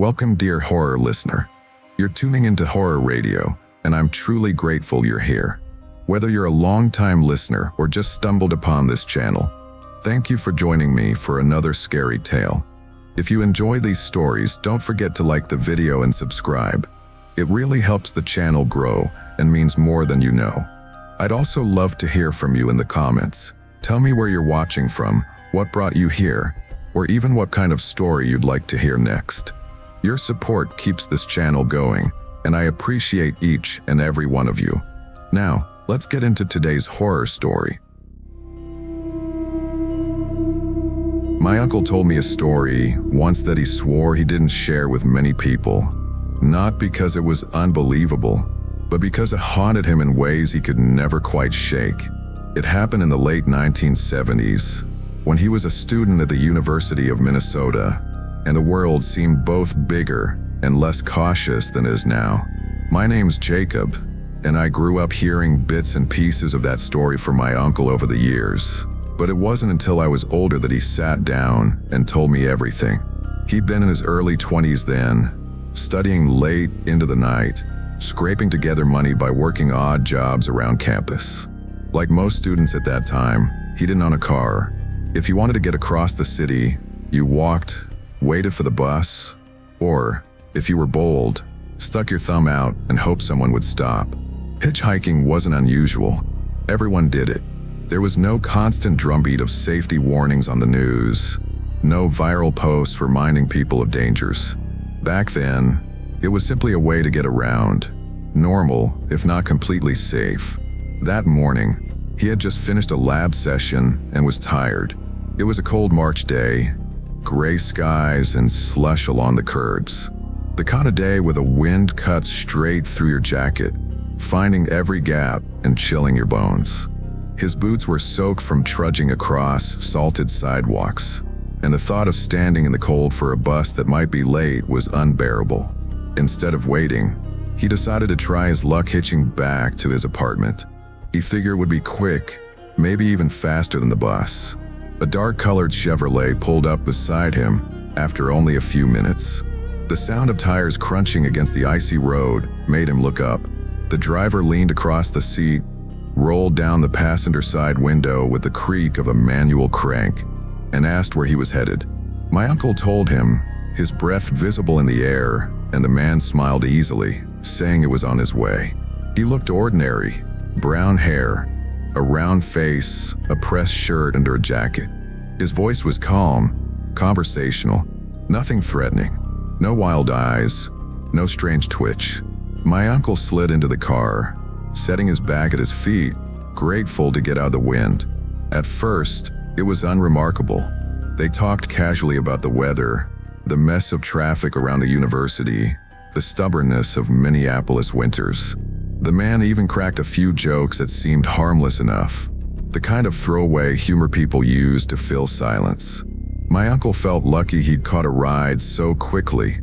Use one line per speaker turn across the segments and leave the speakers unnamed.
Welcome, dear horror listener. You're tuning into Horror Radio, and I'm truly grateful you're here. Whether you're a long-time listener or just stumbled upon this channel, thank you for joining me for another scary tale. If you enjoy these stories, don't forget to like the video and subscribe. It really helps the channel grow and means more than you know. I'd also love to hear from you in the comments. Tell me where you're watching from, what brought you here, or even what kind of story you'd like to hear next. Your support keeps this channel going, and I appreciate each and every one of you. Now, let's get into today's horror story. My uncle told me a story once that he swore he didn't share with many people, not because it was unbelievable, but because it haunted him in ways he could never quite shake. It happened in the late 1970s, when he was a student at the University of Minnesota, and the world seemed both bigger and less cautious than it is now. My name's Jacob, and I grew up hearing bits and pieces of that story from my uncle over the years. But it wasn't until I was older that he sat down and told me everything. He'd been in his early 20s then, studying late into the night, scraping together money by working odd jobs around campus. Like most students at that time, he didn't own a car. If you wanted to get across the city, you walked, waited for the bus, or, if you were bold, stuck your thumb out and hoped someone would stop. Hitchhiking wasn't unusual. Everyone did it. There was no constant drumbeat of safety warnings on the news, no viral posts reminding people of dangers. Back then, it was simply a way to get around, normal, if not completely safe. That morning, he had just finished a lab session and was tired. It was a cold March day, gray skies and slush along the curbs. The kind of day where the wind cuts straight through your jacket, finding every gap and chilling your bones. His boots were soaked from trudging across salted sidewalks, and the thought of standing in the cold for a bus that might be late was unbearable. Instead of waiting, he decided to try his luck hitching back to his apartment. He figured it would be quick, maybe even faster than the bus. A dark-colored Chevrolet pulled up beside him after only a few minutes. The sound of tires crunching against the icy road made him look up. The driver leaned across the seat, rolled down the passenger side window with the creak of a manual crank, and asked where he was headed. My uncle told him, his breath visible in the air, and the man smiled easily, saying it was on his way. He looked ordinary. Brown hair, a round face, a pressed shirt under a jacket. His voice was calm, conversational, nothing threatening. No wild eyes, no strange twitch. My uncle slid into the car, setting his bag at his feet, grateful to get out of the wind. At first, it was unremarkable. They talked casually about the weather, the mess of traffic around the university, the stubbornness of Minneapolis winters. The man even cracked a few jokes that seemed harmless enough, the kind of throwaway humor people use to fill silence. My uncle felt lucky he'd caught a ride so quickly,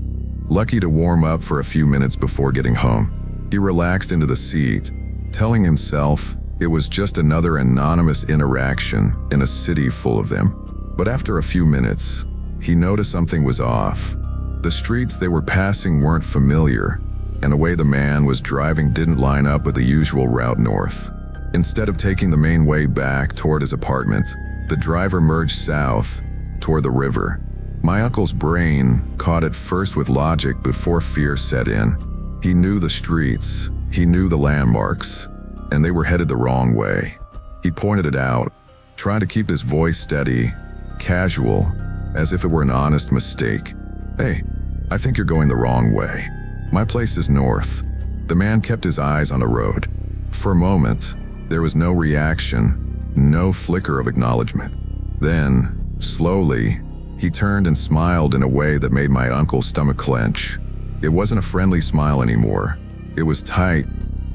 lucky to warm up for a few minutes before getting home. He relaxed into the seat, telling himself it was just another anonymous interaction in a city full of them. But after a few minutes, he noticed something was off. The streets they were passing weren't familiar, and the way the man was driving didn't line up with the usual route north. Instead of taking the main way back toward his apartment, the driver merged south toward the river. My uncle's brain caught it first with logic before fear set in. He knew the streets, he knew the landmarks, and they were headed the wrong way. He pointed it out, trying to keep his voice steady, casual, as if it were an honest mistake. "Hey, I think you're going the wrong way. My place is north." The man kept his eyes on the road. For a moment, there was no reaction, no flicker of acknowledgement. Then, slowly, he turned and smiled in a way that made my uncle's stomach clench. It wasn't a friendly smile anymore. It was tight,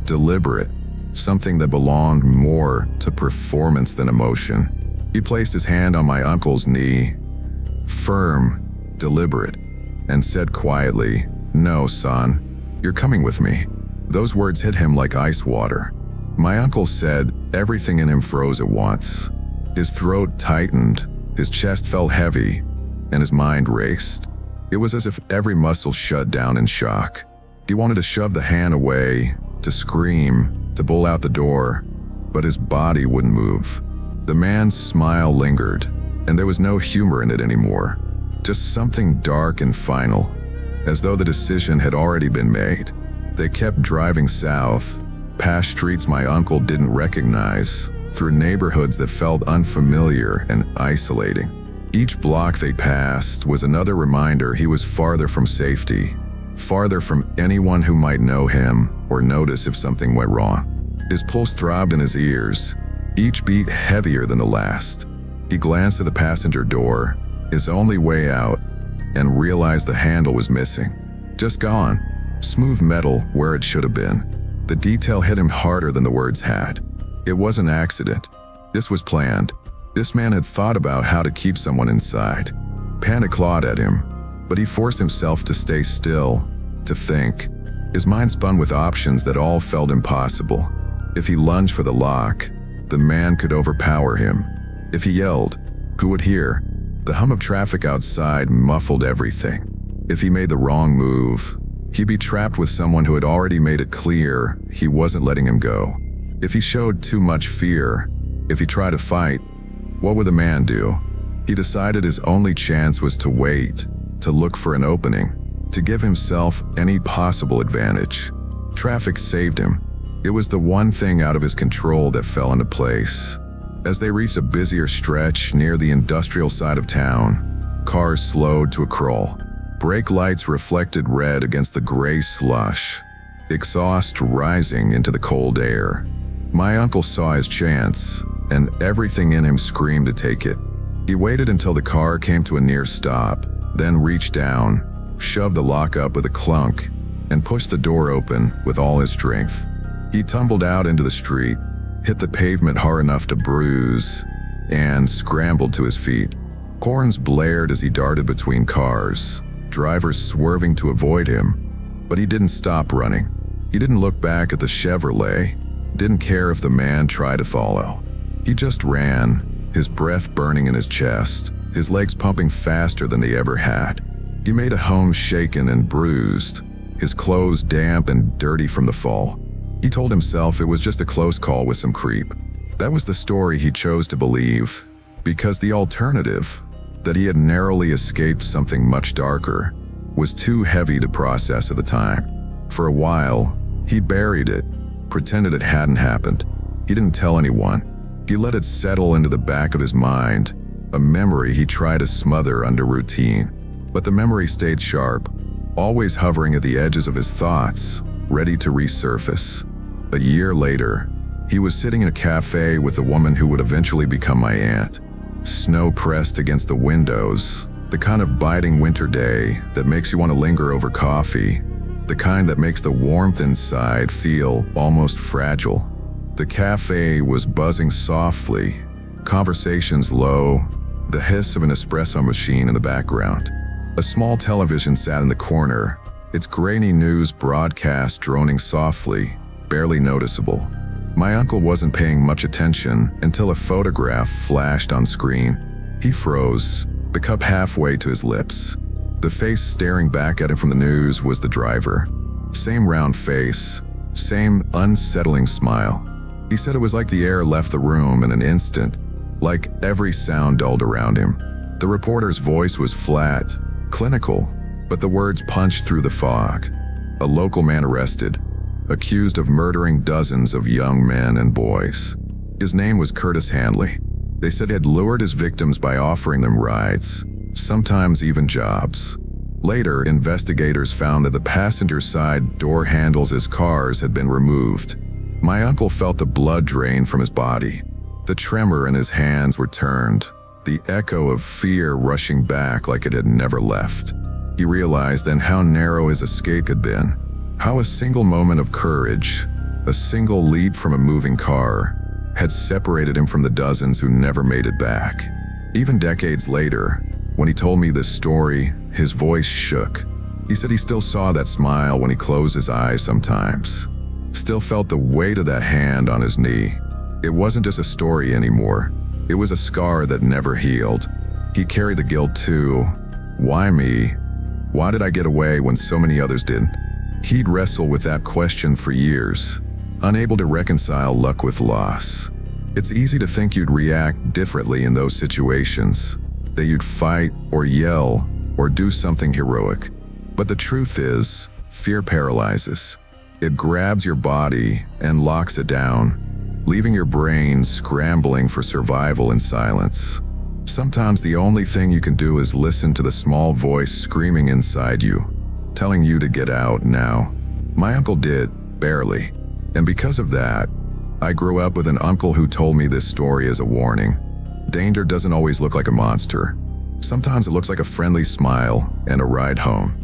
deliberate, something that belonged more to performance than emotion. He placed his hand on my uncle's knee, firm, deliberate, and said quietly, "No, son, you're coming with me." Those words hit him like ice water. My uncle said everything in him froze at once. His throat tightened, his chest felt heavy, and his mind raced. It was as if every muscle shut down in shock. He wanted to shove the hand away, to scream, to pull out the door, but his body wouldn't move. The man's smile lingered, and there was no humor in it anymore. Just something dark and final, as though the decision had already been made. They kept driving south, past streets my uncle didn't recognize, through neighborhoods that felt unfamiliar and isolating. Each block they passed was another reminder he was farther from safety, farther from anyone who might know him or notice if something went wrong. His pulse throbbed in his ears, each beat heavier than the last. He glanced at the passenger door, his only way out, and realized the handle was missing. Just gone. Smooth metal where it should have been. The detail hit him harder than the words had. It was an accident. This was planned. This man had thought about how to keep someone inside. Panic clawed at him, but he forced himself to stay still, to think. His mind spun with options that all felt impossible. If he lunged for the lock, the man could overpower him. If he yelled, who would hear? The hum of traffic outside muffled everything. If he made the wrong move, he'd be trapped with someone who had already made it clear he wasn't letting him go. If he showed too much fear, if he tried to fight, what would the man do? He decided his only chance was to wait, to look for an opening, to give himself any possible advantage. Traffic saved him. It was the one thing out of his control that fell into place. As they reached a busier stretch near the industrial side of town, cars slowed to a crawl. Brake lights reflected red against the gray slush, exhaust rising into the cold air. My uncle saw his chance, and everything in him screamed to take it. He waited until the car came to a near stop, then reached down, shoved the lock up with a clunk, and pushed the door open with all his strength. He tumbled out into the street, hit the pavement hard enough to bruise, and scrambled to his feet. Horns blared as he darted between cars, drivers swerving to avoid him, but he didn't stop running. He didn't look back at the Chevrolet, didn't care if the man tried to follow. He just ran, his breath burning in his chest, his legs pumping faster than they ever had. He made a home shaken and bruised, his clothes damp and dirty from the fall. He told himself it was just a close call with some creep. That was the story he chose to believe, because the alternative, that he had narrowly escaped something much darker, was too heavy to process at the time. For a while, he buried it, pretended it hadn't happened. He didn't tell anyone. He let it settle into the back of his mind, a memory he tried to smother under routine. But the memory stayed sharp, always hovering at the edges of his thoughts, ready to resurface. A year later, he was sitting in a cafe with the woman who would eventually become my aunt. Snow pressed against the windows, the kind of biting winter day that makes you want to linger over coffee, the kind that makes the warmth inside feel almost fragile. The cafe was buzzing softly, conversations low, the hiss of an espresso machine in the background. A small television sat in the corner, its grainy news broadcast droning softly, barely noticeable. My uncle wasn't paying much attention until a photograph flashed on screen. He froze, the cup halfway to his lips. The face staring back at him from the news was the driver. Same round face, same unsettling smile. He said it was like the air left the room in an instant, like every sound dulled around him. The reporter's voice was flat, clinical, but the words punched through the fog. A local man arrested, accused of murdering dozens of young men and boys. His name was Curtis Hanley. They said he had lured his victims by offering them rides, sometimes even jobs. Later, investigators found that the passenger side door handles his cars had been removed. My uncle felt the blood drain from his body. The tremor in his hands were turned, the echo of fear rushing back like it had never left. He realized then how narrow his escape had been, how a single moment of courage, a single leap from a moving car, had separated him from the dozens who never made it back. Even decades later, when he told me this story, his voice shook. He said he still saw that smile when he closed his eyes sometimes, still felt the weight of that hand on his knee. It wasn't just a story anymore. It was a scar that never healed. He carried the guilt too. Why me? Why did I get away when so many others didn't? He'd wrestle with that question for years, unable to reconcile luck with loss. It's easy to think you'd react differently in those situations, that you'd fight or yell or do something heroic. But the truth is, fear paralyzes. It grabs your body and locks it down, leaving your brain scrambling for survival in silence. Sometimes the only thing you can do is listen to the small voice screaming inside you, telling you to get out now. My uncle did, barely. And because of that, I grew up with an uncle who told me this story as a warning. Danger doesn't always look like a monster. Sometimes it looks like a friendly smile and a ride home.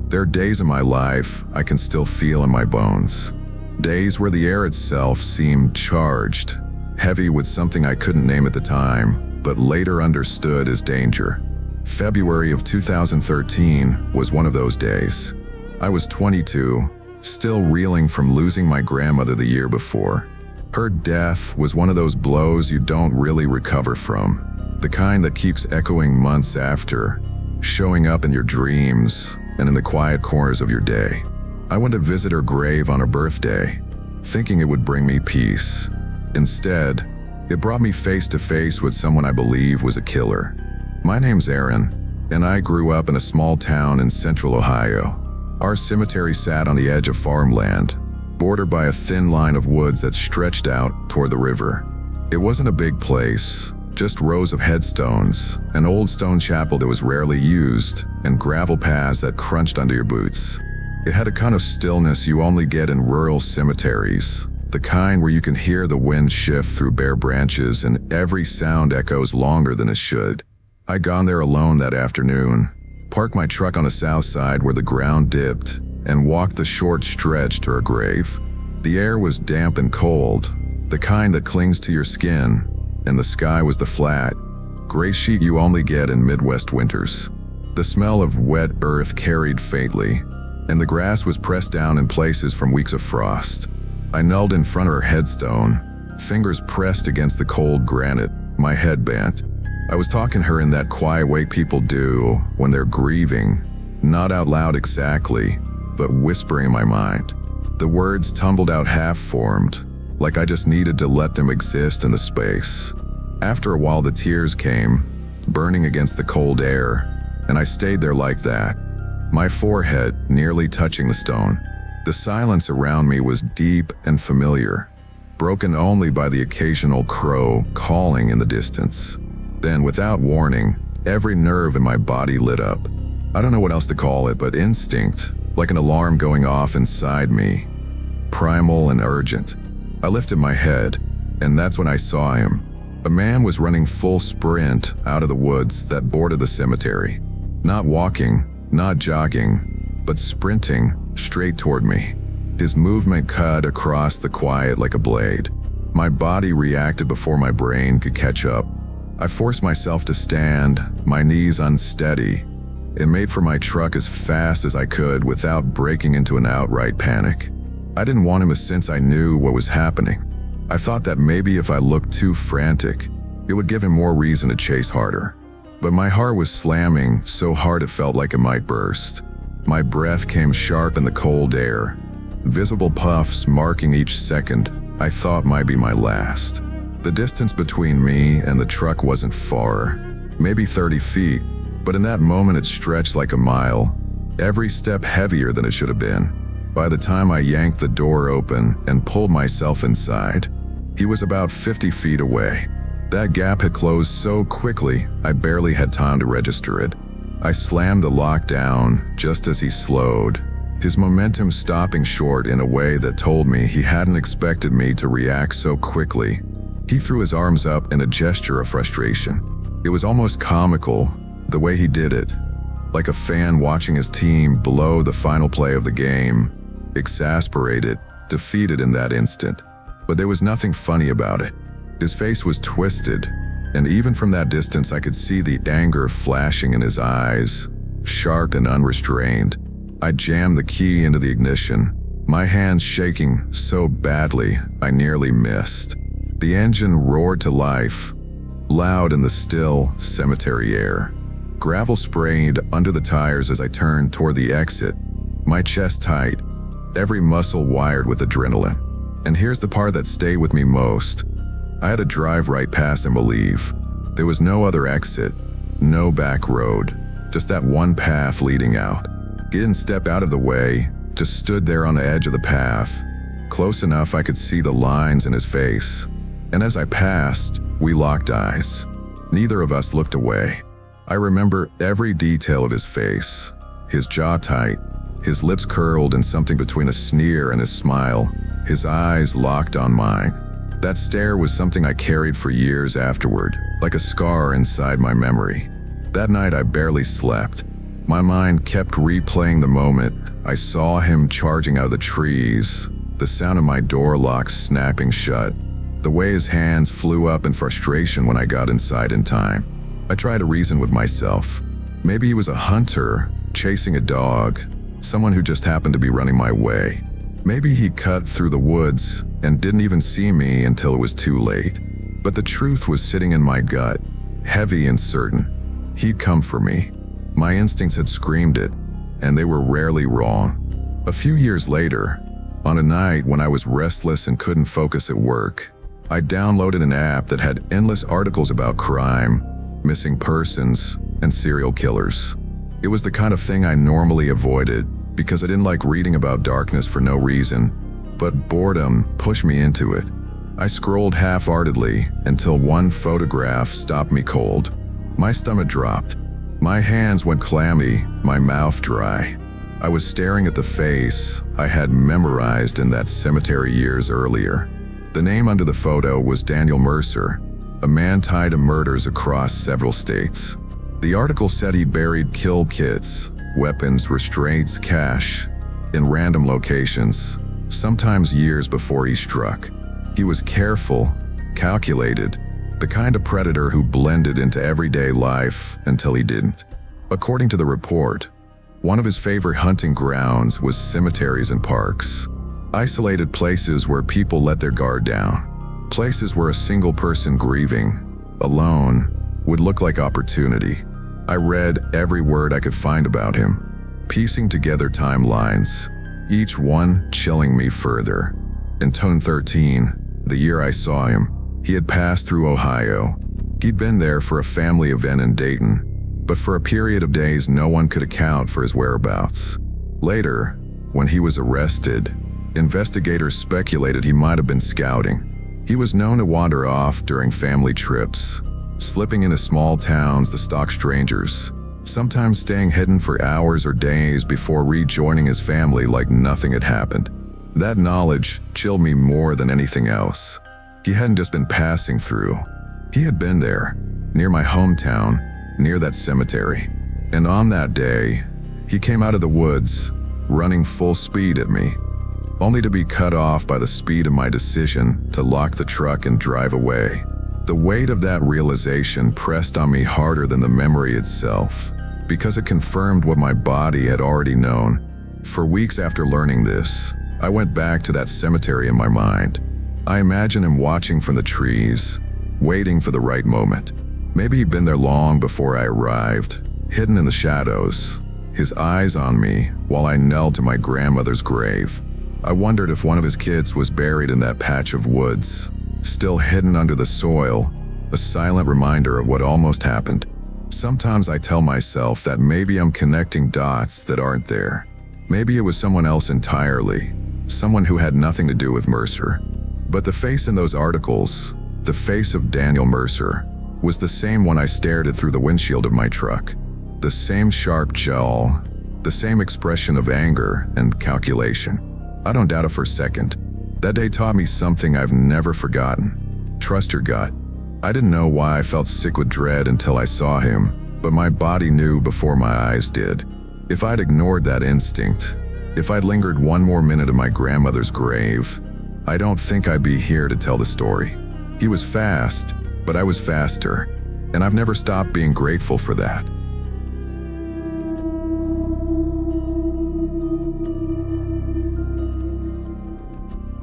There are days in my life I can still feel in my bones. Days where the air itself seemed charged, heavy with something I couldn't name at the time, but later understood as danger. February of 2013 was one of those days. I was 22, still reeling from losing my grandmother the year before. Her death was one of those blows you don't really recover from, the kind that keeps echoing months after, showing up in your dreams and in the quiet corners of your day. I went to visit her grave on her birthday, thinking it would bring me peace. Instead, it brought me face to face with someone I believe was a killer. My name's Aaron, and I grew up in a small town in central Ohio. Our cemetery sat on the edge of farmland, bordered by a thin line of woods that stretched out toward the river. It wasn't a big place, just rows of headstones, an old stone chapel that was rarely used, and gravel paths that crunched under your boots. It had a kind of stillness you only get in rural cemeteries, the kind where you can hear the wind shift through bare branches and every sound echoes longer than it should. I'd gone there alone that afternoon, parked my truck on the south side where the ground dipped, and walked the short stretch to her grave. The air was damp and cold, the kind that clings to your skin, and the sky was the flat, gray sheet you only get in Midwest winters. The smell of wet earth carried faintly, and the grass was pressed down in places from weeks of frost. I knelt in front of her headstone, fingers pressed against the cold granite, my head bent. I was talking to her in that quiet way people do when they're grieving, not out loud exactly, but whispering in my mind. The words tumbled out half-formed, like I just needed to let them exist in the space. After a while the tears came, burning against the cold air, and I stayed there like that, my forehead nearly touching the stone. The silence around me was deep and familiar, broken only by the occasional crow calling in the distance. Then, without warning, every nerve in my body lit up. I don't know what else to call it, but instinct, like an alarm going off inside me, primal and urgent. I lifted my head, and that's when I saw him. A man was running full sprint out of the woods that bordered the cemetery. Not walking, not jogging, but sprinting straight toward me. His movement cut across the quiet like a blade. My body reacted before my brain could catch up. I forced myself to stand, my knees unsteady, and made for my truck as fast as I could without breaking into an outright panic. I didn't want him since I knew what was happening. I thought that maybe if I looked too frantic, it would give him more reason to chase harder. But my heart was slamming so hard it felt like it might burst. My breath came sharp in the cold air, visible puffs marking each second I thought might be my last. The distance between me and the truck wasn't far, maybe 30 feet, but in that moment it stretched like a mile, every step heavier than it should have been. By the time I yanked the door open and pulled myself inside, he was about 50 feet away. That gap had closed so quickly, I barely had time to register it. I slammed the lock down just as he slowed, his momentum stopping short in a way that told me he hadn't expected me to react so quickly. He threw his arms up in a gesture of frustration. It was almost comical, the way he did it, like a fan watching his team blow the final play of the game, exasperated, defeated in that instant. But there was nothing funny about it. His face was twisted, and even from that distance I could see the anger flashing in his eyes, sharp and unrestrained. I jammed the key into the ignition, my hands shaking so badly I nearly missed. The engine roared to life, loud in the still cemetery air. Gravel sprayed under the tires as I turned toward the exit, my chest tight, every muscle wired with adrenaline. And here's the part that stayed with me most. I had to drive right past and believe. There was no other exit, no back road, just that one path leading out. He didn't step out of the way, just stood there on the edge of the path, close enough I could see the lines in his face. And as I passed, we locked eyes. Neither of us looked away. I remember every detail of his face, his jaw tight, his lips curled in something between a sneer and a smile, his eyes locked on mine. That stare was something I carried for years afterward, like a scar inside my memory. That night I barely slept. My mind kept replaying the moment I saw him charging out of the trees, the sound of my door lock snapping shut, the way his hands flew up in frustration when I got inside in time. I tried to reason with myself. Maybe he was a hunter, chasing a dog, someone who just happened to be running my way. Maybe he cut through the woods and didn't even see me until it was too late. But the truth was sitting in my gut, heavy and certain. He'd come for me. My instincts had screamed it, and they were rarely wrong. A few years later, on a night when I was restless and couldn't focus at work, I downloaded an app that had endless articles about crime, missing persons, and serial killers. It was the kind of thing I normally avoided because I didn't like reading about darkness for no reason, but boredom pushed me into it. I scrolled half-heartedly until one photograph stopped me cold. My stomach dropped. My hands went clammy, my mouth dry. I was staring at the face I had memorized in that cemetery years earlier. The name under the photo was Daniel Mercer, a man tied to murders across several states. The article said he buried kill kits, weapons, restraints, cash, in random locations, sometimes years before he struck. He was careful, calculated, the kind of predator who blended into everyday life until he didn't. According to the report, one of his favorite hunting grounds was cemeteries and parks, isolated places where people let their guard down, places where a single person grieving, alone, would look like opportunity. I read every word I could find about him, piecing together timelines, each one chilling me further. In 2013, the year I saw him, he had passed through Ohio. He'd been there for a family event in Dayton, but for a period of days no one could account for his whereabouts. Later, when he was arrested, investigators speculated he might have been scouting. He was known to wander off during family trips, slipping into small towns to stalk strangers, sometimes staying hidden for hours or days before rejoining his family like nothing had happened. That knowledge chilled me more than anything else. He hadn't just been passing through. He had been there, near my hometown, near that cemetery. And on that day, he came out of the woods, running full speed at me, only to be cut off by the speed of my decision to lock the truck and drive away. The weight of that realization pressed on me harder than the memory itself, because it confirmed what my body had already known. For weeks after learning this, I went back to that cemetery in my mind. I imagined him watching from the trees, waiting for the right moment. Maybe he'd been there long before I arrived, hidden in the shadows, his eyes on me while I knelt to my grandmother's grave. I wondered if one of his kids was buried in that patch of woods, still hidden under the soil, a silent reminder of what almost happened. Sometimes I tell myself that maybe I'm connecting dots that aren't there. Maybe it was someone else entirely, someone who had nothing to do with Mercer. But the face in those articles, the face of Daniel Mercer, was the same one I stared at through the windshield of my truck. The same sharp jaw, the same expression of anger and calculation. I don't doubt it for a second. That day taught me something I've never forgotten. Trust your gut. I didn't know why I felt sick with dread until I saw him, but my body knew before my eyes did. If I'd ignored that instinct, if I'd lingered one more minute at my grandmother's grave, I don't think I'd be here to tell the story. He was fast, but I was faster, and I've never stopped being grateful for that.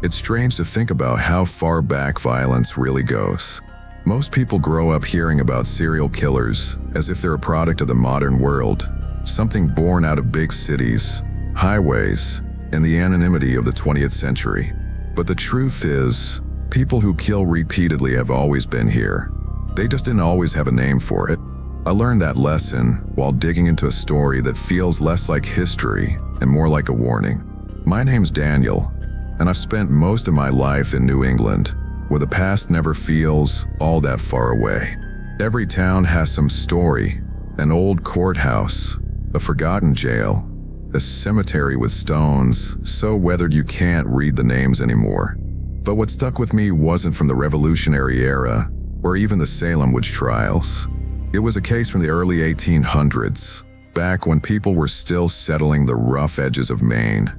It's strange to think about how far back violence really goes. Most people grow up hearing about serial killers as if they're a product of the modern world, something born out of big cities, highways, and the anonymity of the 20th century. But the truth is, people who kill repeatedly have always been here. They just didn't always have a name for it. I learned that lesson while digging into a story that feels less like history and more like a warning. My name's Daniel, and I've spent most of my life in New England, where the past never feels all that far away. Every town has some story: an old courthouse, a forgotten jail, a cemetery with stones so weathered you can't read the names anymore. But what stuck with me wasn't from the Revolutionary era, or even the Salem witch trials. It was a case from the early 1800s, back when people were still settling the rough edges of Maine,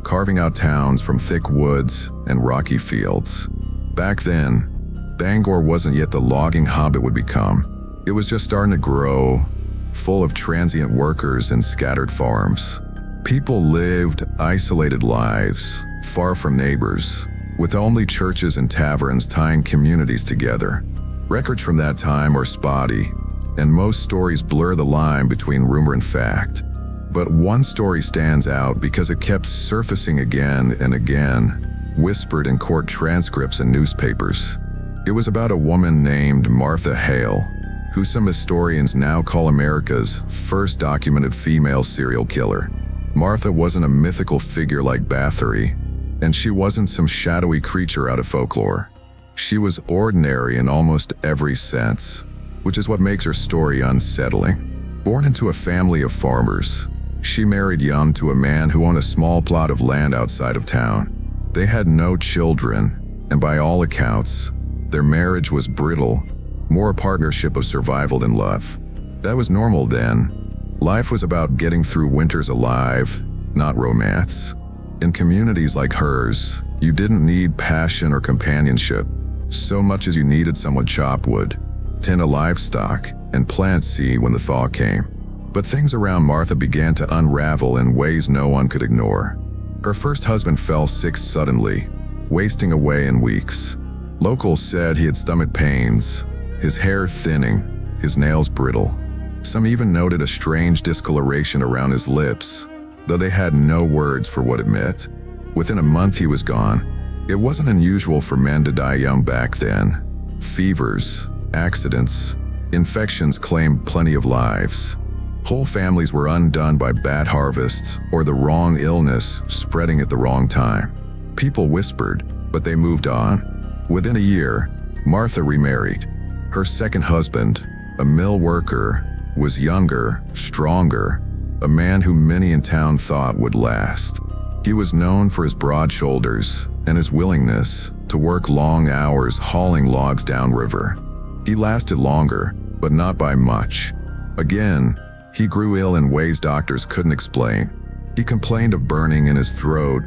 carving out towns from thick woods and rocky fields. Back then, Bangor wasn't yet the logging hub it would become. It was just starting to grow, full of transient workers and scattered farms. People lived isolated lives, far from neighbors, with only churches and taverns tying communities together. Records from that time are spotty, and most stories blur the line between rumor and fact. But one story stands out because it kept surfacing again and again, whispered in court transcripts and newspapers. It was about a woman named Martha Hale, who some historians now call America's first documented female serial killer. Martha wasn't a mythical figure like Bathory, and she wasn't some shadowy creature out of folklore. She was ordinary in almost every sense, which is what makes her story unsettling. Born into a family of farmers, she married young to a man who owned a small plot of land outside of town. They had no children, and by all accounts, their marriage was brittle, more a partnership of survival than love. That was normal then. Life was about getting through winters alive, not romance. In communities like hers, you didn't need passion or companionship so much as you needed someone to chop wood, tend a livestock, and plant seed when the thaw came. But things around Martha began to unravel in ways no one could ignore. Her first husband fell sick suddenly, wasting away in weeks. Locals said he had stomach pains, his hair thinning, his nails brittle. Some even noted a strange discoloration around his lips, though they had no words for what it meant. Within a month he was gone. It wasn't unusual for men to die young back then. Fevers, accidents, infections claimed plenty of lives. Whole families were undone by bad harvests or the wrong illness spreading at the wrong time. People whispered, but they moved on. Within a year, Martha remarried. Her second husband, a mill worker, was younger, stronger, a man who many in town thought would last. He was known for his broad shoulders and his willingness to work long hours hauling logs downriver. He lasted longer, but not by much. Again, he grew ill in ways doctors couldn't explain. He complained of burning in his throat,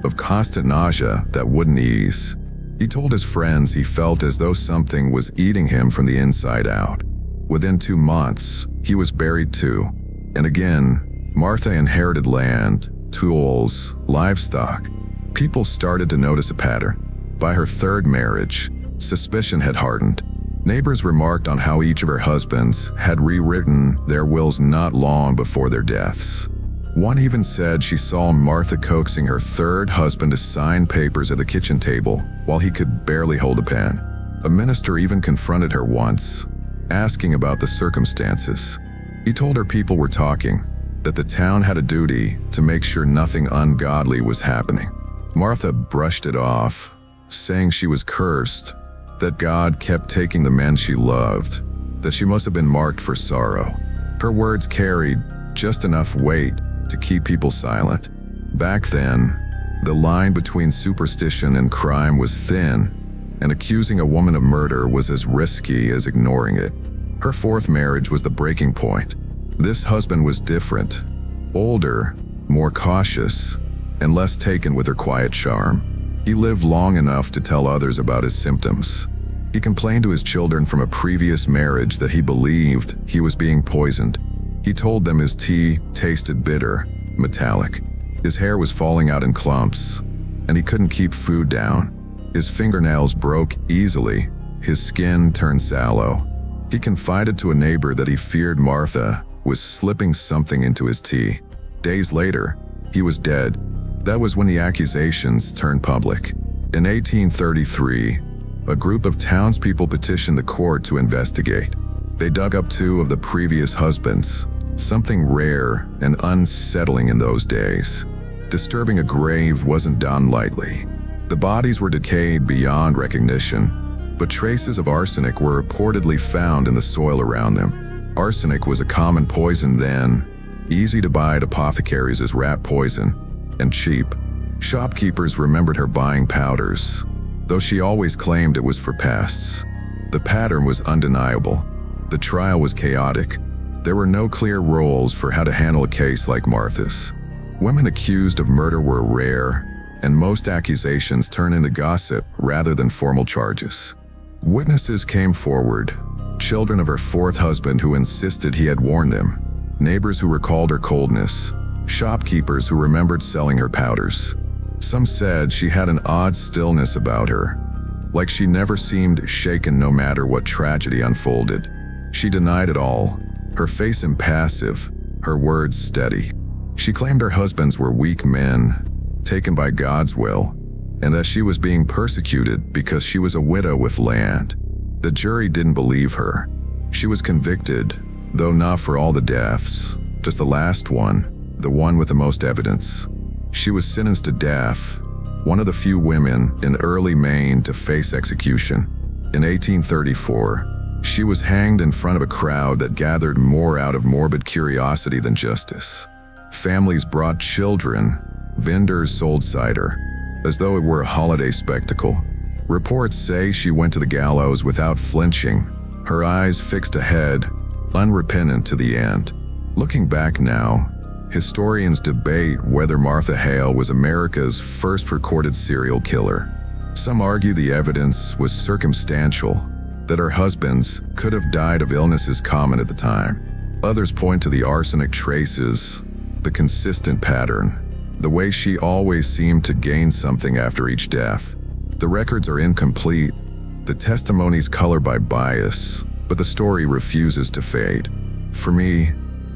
of constant nausea that wouldn't ease. He told his friends he felt as though something was eating him from the inside out. Within 2 months, he was buried too. And again, Martha inherited land, tools, livestock. People started to notice a pattern. By her third marriage, suspicion had hardened. Neighbors remarked on how each of her husbands had rewritten their wills not long before their deaths. One even said she saw Martha coaxing her third husband to sign papers at the kitchen table while he could barely hold a pen. A minister even confronted her once, asking about the circumstances. He told her people were talking, that the town had a duty to make sure nothing ungodly was happening. Martha brushed it off, saying she was cursed, that God kept taking the men she loved, that she must have been marked for sorrow. Her words carried just enough weight to keep people silent. Back then, the line between superstition and crime was thin, and accusing a woman of murder was as risky as ignoring it. Her fourth marriage was the breaking point. This husband was different, older, more cautious, and less taken with her quiet charm. He lived long enough to tell others about his symptoms. He complained to his children from a previous marriage that he believed he was being poisoned. He told them his tea tasted bitter, metallic. His hair was falling out in clumps, and he couldn't keep food down. His fingernails broke easily, his skin turned sallow. He confided to a neighbor that he feared Martha was slipping something into his tea. Days later, he was dead. That was when the accusations turned public. In 1833, a group of townspeople petitioned the court to investigate. They dug up 2 of the previous husbands, something rare and unsettling in those days. Disturbing a grave wasn't done lightly. The bodies were decayed beyond recognition, but traces of arsenic were reportedly found in the soil around them. Arsenic was a common poison then, easy to buy at apothecaries as rat poison, and cheap. Shopkeepers remembered her buying powders, though she always claimed it was for pests. The pattern was undeniable. The trial was chaotic. There were no clear rules for how to handle a case like Martha's. Women accused of murder were rare, and most accusations turned into gossip rather than formal charges. Witnesses came forward, children of her 4th husband who insisted he had warned them, neighbors who recalled her coldness, shopkeepers who remembered selling her powders. Some said she had an odd stillness about her, like she never seemed shaken no matter what tragedy unfolded. She denied it all, her face impassive, her words steady. She claimed her husbands were weak men, taken by God's will, and that she was being persecuted because she was a widow with land. The jury didn't believe her. She was convicted, though not for all the deaths, just the last one, the one with the most evidence. She was sentenced to death, one of the few women in early Maine to face execution. In 1834, she was hanged in front of a crowd that gathered more out of morbid curiosity than justice. Families brought children, vendors sold cider, as though it were a holiday spectacle. Reports say she went to the gallows without flinching, her eyes fixed ahead, unrepentant to the end. Looking back now, historians debate whether Martha Hale was America's first recorded serial killer. Some argue the evidence was circumstantial, that her husbands could have died of illnesses common at the time. Others point to the arsenic traces, the consistent pattern, the way she always seemed to gain something after each death. The records are incomplete, the testimonies colored by bias, but the story refuses to fade. For me,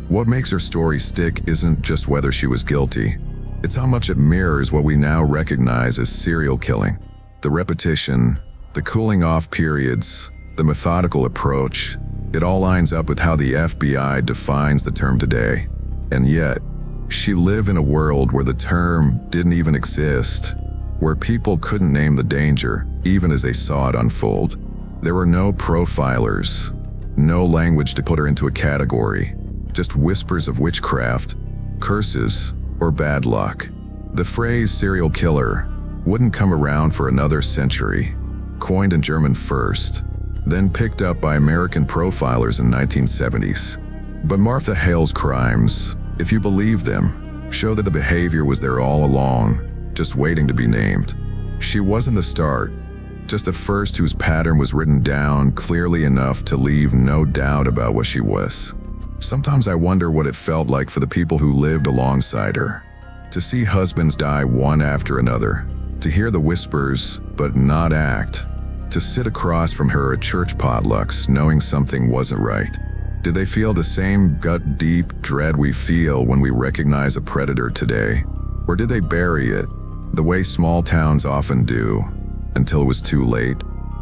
what makes her story stick isn't just whether she was guilty. It's how much it mirrors what we now recognize as serial killing. The repetition, the cooling off periods, the methodical approach, it all lines up with how the FBI defines the term today. And yet, she lived in a world where the term didn't even exist, where people couldn't name the danger, even as they saw it unfold. There were no profilers, no language to put her into a category, just whispers of witchcraft, curses, or bad luck. The phrase serial killer wouldn't come around for another century, coined in German first, then picked up by American profilers in 1970s. But Martha Hale's crimes, if you believe them, show that the behavior was there all along, just waiting to be named. She wasn't the start, just the first whose pattern was written down clearly enough to leave no doubt about what she was. Sometimes I wonder what it felt like for the people who lived alongside her. To see husbands die one after another, to hear the whispers but not act, to sit across from her at church potlucks knowing something wasn't right. Did they feel the same gut-deep dread we feel when we recognize a predator today? Or did they bury it, the way small towns often do, until it was too late?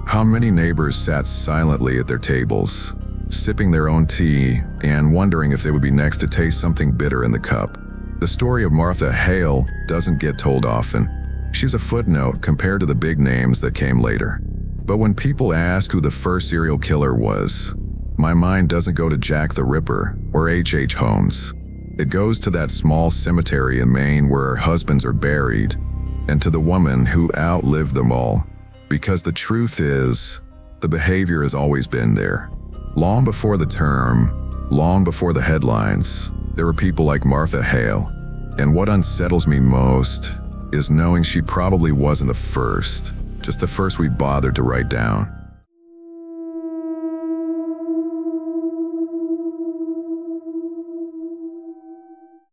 How many neighbors sat silently at their tables, sipping their own tea and wondering if they would be next to taste something bitter in the cup? The story of Martha Hale doesn't get told often. She's a footnote compared to the big names that came later. But when people ask who the first serial killer was, my mind doesn't go to Jack the Ripper or H.H. Holmes. It goes to that small cemetery in Maine where her husbands are buried, and to the woman who outlived them all. Because the truth is, the behavior has always been there. Long before the term, long before the headlines, there were people like Martha Hale. And what unsettles me most is knowing she probably wasn't the first, just the first we bothered to write down.